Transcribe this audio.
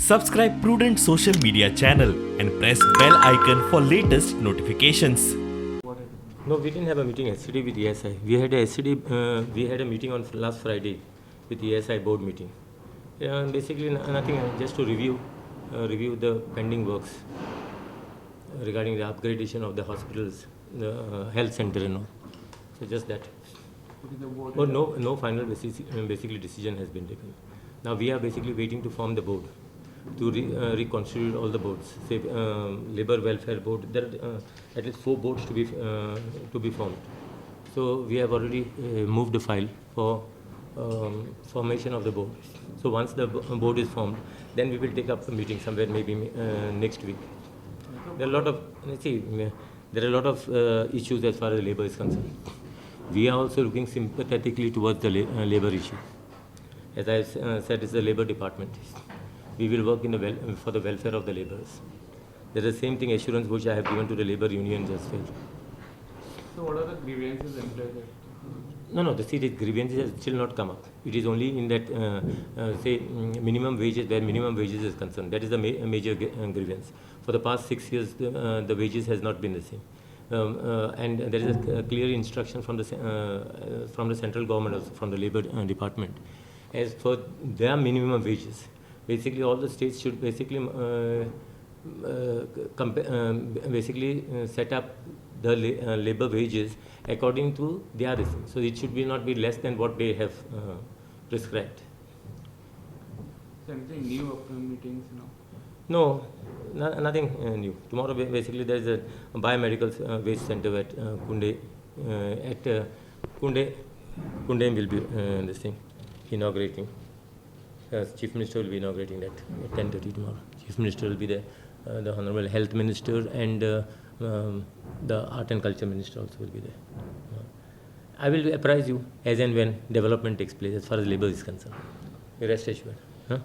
Subscribe Prudent social media channel and press bell icon for latest notifications. No, we didn't have a meeting yesterday with ESI. We had a meeting on last Friday with ESI board meeting. Basically nothing, just to review the pending works regarding the upgradation of the hospitals, the health center and all. So just that. Oh, no final basically decision has been taken. Now we are basically waiting to form the board, to reconstitute all the boards. Say labor welfare board. There are at least 4 boards to be formed. So we have already moved the file for formation of the board. So once the board is formed, then we will take up a meeting somewhere maybe next week. There are a lot of issues as far as labor is concerned. We are also looking sympathetically towards the labor issue. As I said, it's the labor department. We will work for the welfare of the laborers. There is the same thing assurance which I have given to the labor unions as well. So what are the grievances employed? No, the grievances has still not come up. It is only in that, minimum wages, where minimum wages is concerned. That is the major grievance. For the past 6 years, the wages has not been the same. And there is a clear instruction from the central government, also from the labor department, as for their minimum wages. Basically, all the states should basically set up the labor wages according to their reason. So it should not be less than what they have prescribed. So anything new upcoming meetings now? No, nothing new. Tomorrow, basically, there is a biomedical waste center at Kunde. Kunde will be this thing inaugurating. Chief Minister will be inaugurating that at 10:30 tomorrow. Chief Minister will be there. The Honorable Health Minister and the Art and Culture Minister also will be there. I will apprise you as and when development takes place as far as labor is concerned. Rest assured. Huh?